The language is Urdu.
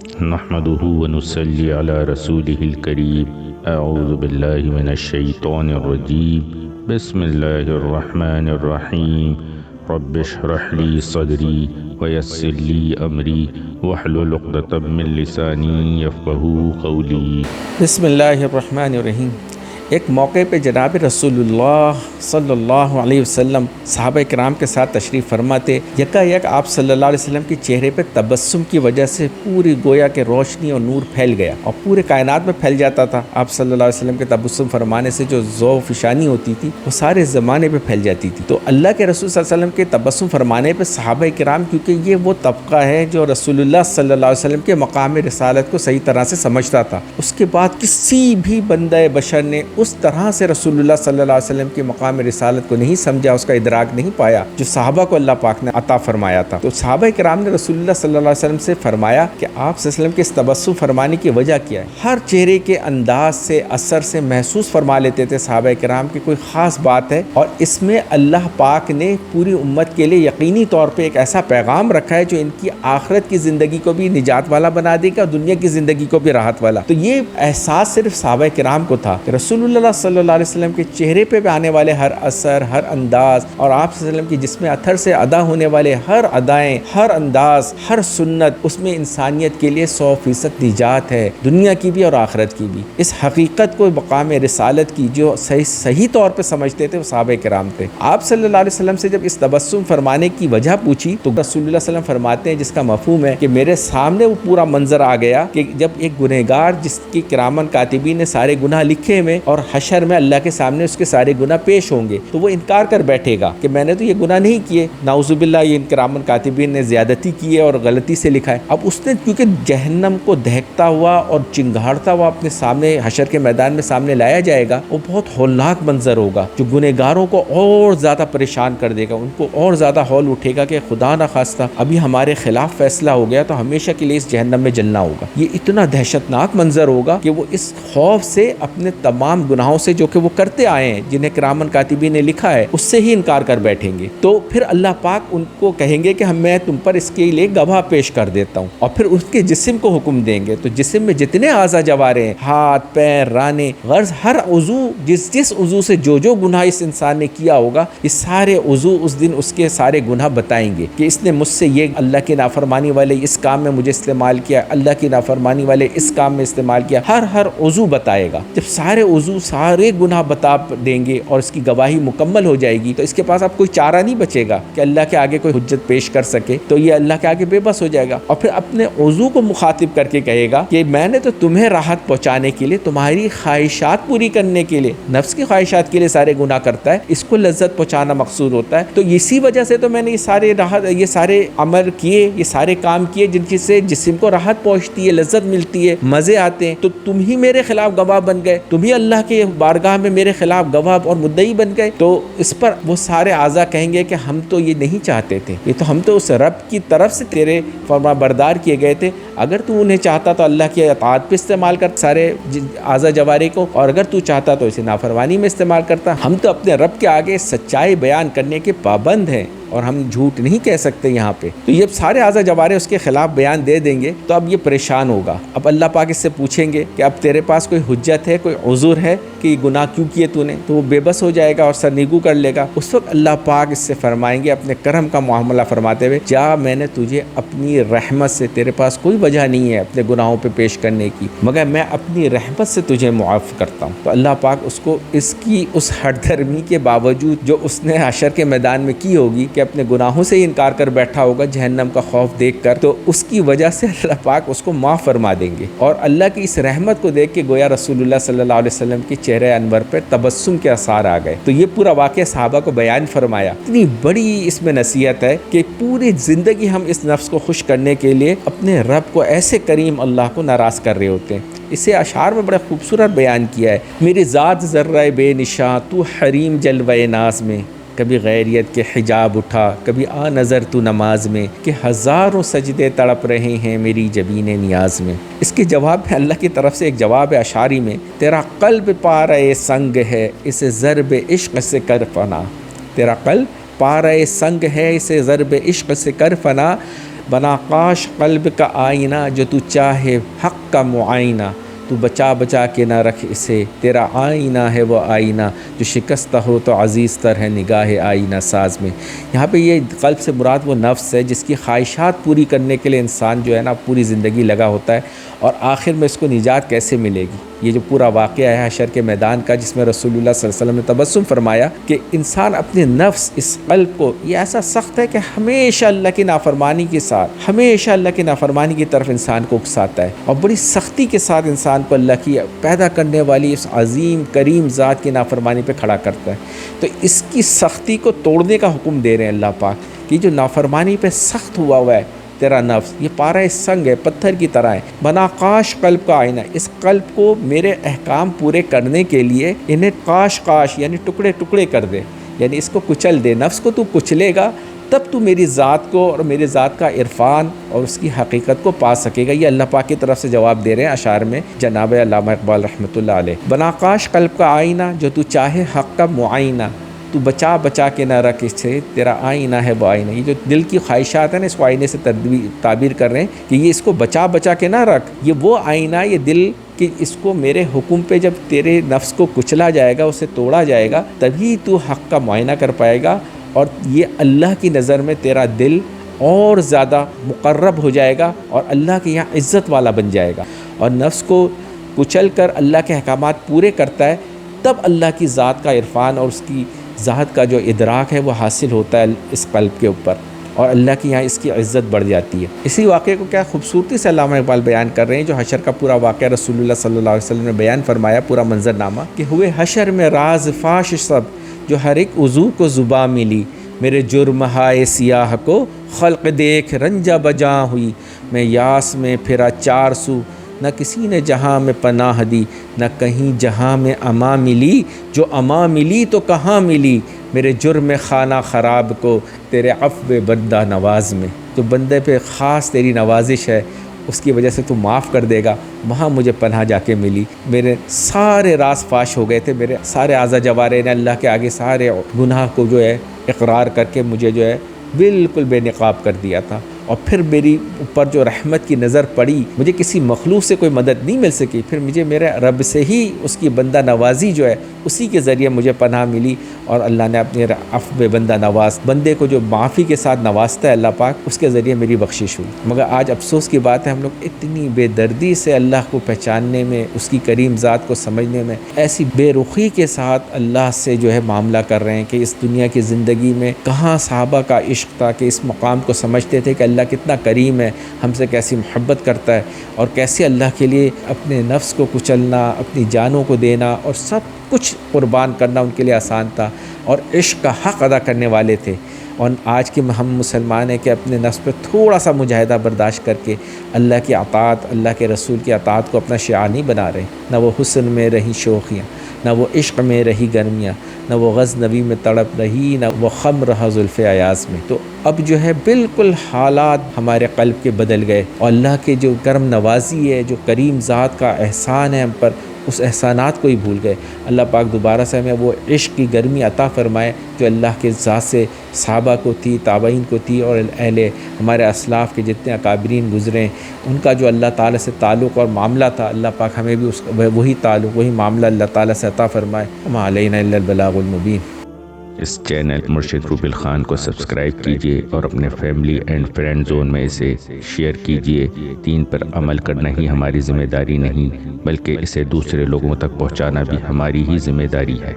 نحمده ونصلي على رسوله الكريم أعوذ بالله من الشيطان الرجيم بسم الله الرحمن الرحيم رب اشرح لي صدري ويسر لي أمري واحلل عقدة من لساني يفقهوا قولي۔ بسم اللہ الرحمن الرحیم۔ ایک موقع پہ جناب رسول اللہ صلی اللہ علیہ وسلم صحابہ کرام کے ساتھ تشریف فرماتے، یکا یک آپ صلی اللہ علیہ وسلم کے چہرے پہ تبسم کی وجہ سے پوری گویا کہ روشنی اور نور پھیل گیا اور پورے کائنات میں پھیل جاتا تھا۔ آپ صلی اللہ علیہ وسلم کے تبسم فرمانے سے جو ذوق فشانی ہوتی تھی وہ سارے زمانے پہ پھیل جاتی تھی۔ تو اللہ کے رسول صلی اللہ علیہ وسلم کے تبسم فرمانے پہ صحابہ کرام، کیونکہ یہ وہ طبقہ ہے جو رسول اللہ صلی اللہ علیہ وسلم کے مقام رسالت کو صحیح طرح سے سمجھتا تھا، اس کے بعد کسی بھی بندہ بشر نے اس طرح سے رسول اللہ صلی اللہ علیہ وسلم کے مقام رسالت کو نہیں سمجھا، اس کا ادراک نہیں پایا جو صحابہ کو اللہ پاک نے عطا فرمایا تھا۔ تو صحابہ کرام نے رسول اللہ صلی اللہ علیہ وسلم سے فرمایا کہ آپ صلی اللہ علیہ وسلم کے اس تبسم فرمانے کی وجہ کیا ہے؟ ہر چہرے کے انداز سے، اثر سے محسوس فرما لیتے تھے صحابہ کرام کی کوئی خاص بات ہے، اور اس میں اللہ پاک نے پوری امت کے لیے یقینی طور پہ ایک ایسا پیغام رکھا ہے جو ان کی آخرت کی زندگی کو بھی نجات والا بنا دے گا اور دنیا کی زندگی کو بھی راحت والا۔ تو یہ احساس صرف صحابہ کرام کو تھا کہ رسول اللہ صلی اللہ علیہ وسلم کے چہرے پہ آنے والے ہر اثر، ہر انداز، اور آپ صلی اللہ علیہ وسلم کی جسم اتھر سے ادا ہونے والے ہر ادائیں، ہر انداز، ہر سنت، اس میں انسانیت کے لیے 100% نجات ہے، دنیا کی بھی اور آخرت کی بھی۔ اس حقیقت کو مقام رسالت کی جو صحیح طور پہ سمجھتے تھے وہ صحابہ کرام تھے۔ آپ صلی اللہ علیہ وسلم سے جب اس تبسم فرمانے کی وجہ پوچھی تو رسول اللہ صلی اللہ علیہ وسلم فرماتے ہیں، جس کا مفہوم ہے کہ میرے سامنے وہ پورا منظر آ گیا کہ جب ایک گنہگار جس کی کرامن کاتبین نے سارے گناہ لکھے ہوئے اور حشر میں اللہ کے سامنے اس کے سارے گناہ پیش ہوں گے تو وہ انکار کر بیٹھے گا کہ میں نے تو یہ گناہ نہیں کیے، نعوذ باللہ یہ کرامن کاتبین نے زیادتی کی ہے اور غلطی سے لکھا ہے۔ اب اس نے کیونکہ جہنم کو دہکتا ہوا اور چنگھاڑتا ہوا اپنے سامنے حشر کے میدان میں سامنے لایا جائے گا، وہ بہت ہولناک منظر ہوگا جو گنہگاروں کو اور زیادہ پریشان کر دے گا، ان کو اور زیادہ ہول اٹھے گا کہ خدا نہ خواستہ ابھی ہمارے خلاف فیصلہ ہو گیا تو ہمیشہ کے لیے اس جہنم میں جلنا ہوگا۔ یہ اتنا دہشتناک منظر ہوگا کہ وہ اس خوف سے اپنے تمام گناہوں سے جو کہ وہ کرتے آئے ہیں، جنہیں کرامن کاتبین نے لکھا ہے، اس سے ہی انکار کر بیٹھیں گے۔ تو پھر اللہ پاک ان کو کہیں گے کہ میں تم پر اس کے لیے گواہ پیش کر دیتا ہوں، اور پھر اس کے جسم کو حکم دیں گے۔ تو جسم میں جتنے اعضاء جوارے ہیں، ہاتھ، پیر، رانے، غرض ہر عضو، جس عضو سے جو گناہ اس انسان نے کیا ہوگا، یہ سارے عضو اس دن اس کے سارے گناہ بتائیں گے کہ اس نے مجھ سے یہ اللہ کی نافرمانی والے اس کام میں مجھے استعمال کیا، اللہ کی نافرمانی والے اس کام میں استعمال کیا، ہر عضو بتائے گا۔ جب سارے عضو سارے گناہ بتا دیں گے اور اس کی گواہی مکمل ہو جائے گی تو اس کے پاس اب کوئی چارہ نہیں بچے گا کہ اللہ کے آگے کوئی حجت پیش کر سکے، تو یہ اللہ کے آگے بے بس ہو جائے گا، اور پھر اپنے عضو کو مخاطب کر کے کہے گا کہ میں نے تو تمہیں راحت پہنچانے کے لیے، تمہاری خواہشات پوری کرنے کے لیے، نفس کی خواہشات کے لیے سارے گناہ کرتا ہے، اس کو لذت پہنچانا مقصود ہوتا ہے، تو اسی وجہ سے تو میں نے یہ سارے عمل کیے، یہ سارے کام کیے جن کی سے جسم کو راحت پہنچتی ہے، لذت ملتی ہے، مزے آتے ہیں، تو تم ہی میرے خلاف گواہ بن گئے، تم ہی اللہ کے بارگاہ میں میرے خلاف گواہ اور مدعی بن گئے۔ تو اس پر وہ سارے اعضاء کہیں گے کہ ہم تو یہ نہیں چاہتے تھے، یہ تو ہم تو اس رب کی طرف سے تیرے فرما بردار کیے گئے تھے، اگر تو انہیں چاہتا تو اللہ کی اطاعت پہ استعمال کر سارے اعضاء جوارے کو، اور اگر تو چاہتا تو اسے نافرمانی میں استعمال کرتا۔ ہم تو اپنے رب کے آگے سچائی بیان کرنے کے پابند ہیں اور ہم جھوٹ نہیں کہہ سکتے یہاں پہ۔ تو یہ سارے اعضاء جوارے اس کے خلاف بیان دے دیں گے، تو اب یہ پریشان ہوگا۔ اب اللہ پاک اس سے پوچھیں گے کہ اب تیرے پاس کوئی حجت ہے، کوئی عذر ہے کہ یہ گناہ کیوں کیے تو نے؟ تو وہ بے بس ہو جائے گا اور سرنگو کر لے گا۔ اس وقت اللہ پاک اس سے فرمائیں گے اپنے کرم کا معاملہ فرماتے ہوئے، جا میں نے تجھے اپنی رحمت سے، تیرے پاس کوئی وجہ نہیں ہے اپنے گناہوں پہ پیش کرنے کی، مگر میں اپنی رحمت سے تجھے معاف کرتا ہوں۔ تو اللہ پاک اس کو اس کی اس ہٹ درمی کے باوجود جو اس نے حشر کے میدان میں کی ہوگی کہ اپنے گناہوں سے ہی انکار کر بیٹھا ہوگا جہنم کا خوف دیکھ کر، تو اس کی وجہ سے اللہ پاک اس کو معاف فرما دیں گے، اور اللہ کی اس رحمت کو دیکھ کے گویا رسول اللہ صلی اللہ علیہ وسلم کے چہرے انور پر تبسم کے آثار آ گئے۔ تو یہ پورا واقعہ صحابہ کو بیان فرمایا۔ اتنی بڑی اس میں نصیحت ہے کہ پوری زندگی ہم اس نفس کو خوش کرنے کے لیے اپنے رب کو ایسے کریم اللہ کو ناراض کر رہے ہوتے ہیں۔ اسے اشعار میں بڑا خوبصورت بیان کیا ہے، میری ذات ذرہ بے نشاں تو حریم جلوہ ناز میں، کبھی غیریت کے حجاب اٹھا، کبھی آ نظر تو نماز میں، کہ ہزاروں سجدے تڑپ رہے ہیں میری جبین نیاز میں۔ اس کے جواب میں اللہ کی طرف سے ایک جواب ہے اشعاری میں، تیرا قلب پارے سنگ ہے اسے ضرب عشق سے کر فنا، تیرا قلب پارے سنگ ہے اسے ضرب عشق سے کر فنا، بنا کاش قلب کا آئینہ جو تو چاہے حق کا معائنہ، تو بچا بچا کے نہ رکھ اسے، تیرا آئینہ ہے وہ آئینہ، جو شکستہ ہو تو عزیز تر ہے نگاہ آئینہ ساز میں۔ یہاں پہ یہ قلب سے مراد وہ نفس ہے جس کی خواہشات پوری کرنے کے لیے انسان جو ہے نا پوری زندگی لگا ہوتا ہے، اور آخر میں اس کو نجات کیسے ملے گی۔ یہ جو پورا واقعہ ہے حشر کے میدان کا، جس میں رسول اللہ صلی اللہ علیہ وسلم نے تبسم فرمایا کہ انسان اپنے نفس، اس قلب کو، یہ ایسا سخت ہے کہ ہمیشہ اللہ کی نافرمانی کے ساتھ، ہمیشہ اللہ کی نافرمانی کی طرف انسان کو اکساتا ہے، اور بڑی سختی کے ساتھ انسان کو اللہ کی پیدا کرنے والی اس عظیم کریم ذات کی نافرمانی پہ کھڑا کرتا ہے۔ تو اس کی سختی کو توڑنے کا حکم دے رہے ہیں اللہ پاک، کہ جو نافرمانی پہ سخت ہوا ہوا ہے تیرا نفس، یہ پارہ سنگ ہے، پتھر کی طرح ہے، بنا کاش قلب کا آئینہ، اس قلب کو میرے احکام پورے کرنے کے لیے انہیں کاش کاش یعنی ٹکڑے ٹکڑے کر دے، یعنی اس کو کچل دے۔ نفس کو تو کچلے گا تب تو میری ذات کو اور میرے ذات کا عرفان اور اس کی حقیقت کو پا سکے گا۔ یہ اللہ پاک کی طرف سے جواب دے رہے ہیں اشعار میں جناب علامہ اقبال رحمۃ اللہ علیہ۔ بنا کاش قلب کا آئینہ جو تو چاہے حق کا معائنہ، تو بچا بچا کے نہ رکھ اسے، تیرا آئینہ ہے وہ آئینہ۔ یہ جو دل کی خواہشات ہیں نا، اس کو آئینے سے تعبیر کر رہے ہیں کہ یہ اس کو بچا بچا کے نہ رکھ، یہ وہ آئینہ، یہ دل، کہ اس کو میرے حکم پہ جب تیرے نفس کو کچلا جائے گا، اسے توڑا جائے گا، تبھی تو حق کا معائنہ کر پائے گا، اور یہ اللہ کی نظر میں تیرا دل اور زیادہ مقرب ہو جائے گا اور اللہ کے یہاں عزت والا بن جائے گا۔ اور نفس کو کچل کر اللہ کے احکامات پورے کرتا ہے، تب اللہ کی ذات کا عرفان اور اس کی ذات کا جو ادراک ہے وہ حاصل ہوتا ہے اس قلب کے اوپر، اور اللہ کی یہاں اس کی عزت بڑھ جاتی ہے۔ اسی واقعے کو کیا خوبصورتی سے علامہ اقبال بیان کر رہے ہیں، جو حشر کا پورا واقعہ رسول اللہ صلی اللہ علیہ وسلم نے بیان فرمایا، پورا منظرنامہ، کہ ہوئے حشر میں راز فاش سب، جو ہر ایک عضو کو زباں ملی، میرے جرم ہائے سیاہ کو خلق دیکھ رنجہ بجاں ہوئی، میں یاس میں پھرا چار سو، نہ کسی نے جہاں میں پناہ دی، نہ کہیں جہاں میں اما ملی، جو اما ملی تو کہاں ملی، میرے جرم خانہ خراب کو تیرے عفو بندہ نواز میں۔ جو بندے پہ خاص تیری نوازش ہے، اس کی وجہ سے تو معاف کر دے گا، وہاں مجھے پناہ جا کے ملی۔ میرے سارے راز فاش ہو گئے تھے، میرے سارے اعضا جوارے نے اللہ کے آگے سارے گناہ کو جو ہے اقرار کر کے مجھے جو ہے بالکل بے نقاب کر دیا تھا، اور پھر میری اوپر جو رحمت کی نظر پڑی، مجھے کسی مخلوق سے کوئی مدد نہیں مل سکی، پھر مجھے میرے رب سے ہی اس کی بندہ نوازی جو ہے اسی کے ذریعے مجھے پناہ ملی، اور اللہ نے اپنے عفو بندہ نواز، بندے کو جو معافی کے ساتھ نوازتا ہے اللہ پاک، اس کے ذریعے میری بخشش ہوئی۔ مگر آج افسوس کی بات ہے، ہم لوگ اتنی بے دردی سے اللہ کو پہچاننے میں، اس کی کریم ذات کو سمجھنے میں ایسی بے رخی کے ساتھ اللہ سے جو ہے معاملہ کر رہے ہیں کہ اس دنیا کی زندگی میں کہاں صحابہ کا عشق تھا کہ اس مقام کو سمجھتے تھے کہ اللہ کتنا کریم ہے، ہم سے کیسی محبت کرتا ہے، اور کیسے اللہ کے لیے اپنے نفس کو کچلنا، اپنی جانوں کو دینا اور سب کچھ قربان کرنا ان کے لیے آسان تھا، اور عشق کا حق ادا کرنے والے تھے۔ اور آج کے ہم مسلمان ہیں کہ اپنے نفس پہ تھوڑا سا مجاہدہ برداشت کر کے اللہ کی اطاعت، اللہ کے رسول کی اطاعت کو اپنا شعار نہیں بنا رہے۔ نہ وہ حسن میں رہی شوخیاں، نہ وہ عشق میں رہی گرمیاں، نہ وہ غزنوی میں تڑپ رہی، نہ وہ خم رہا زلف ایاز میں۔ تو اب جو ہے بالکل حالات ہمارے قلب کے بدل گئے، اور اللہ کے جو کرم نوازی ہے، جو کریم ذات کا احسان ہے ہم پر، اس احسانات کو ہی بھول گئے۔ اللہ پاک دوبارہ سے ہمیں وہ عشق کی گرمی عطا فرمائے جو اللہ کے ذات سے صحابہ کو تھی، تابعین کو تھی، اور اہل ہمارے اسلاف کے جتنے اکابرین گزرے ان کا جو اللہ تعالیٰ سے تعلق اور معاملہ تھا، اللہ پاک ہمیں بھی وہی تعلق، وہی معاملہ اللہ تعالیٰ سے عطا فرمائے۔ وما علینا الا البلاغ المبین۔ اس چینل مرشد روبل خان کو سبسکرائب کیجیے اور اپنے فیملی اینڈ فرینڈ زون میں اسے شیئر کیجیے۔ دین پر عمل کرنا ہی ہماری ذمہ داری نہیں، بلکہ اسے دوسرے لوگوں تک پہنچانا بھی ہماری ہی ذمہ داری ہے۔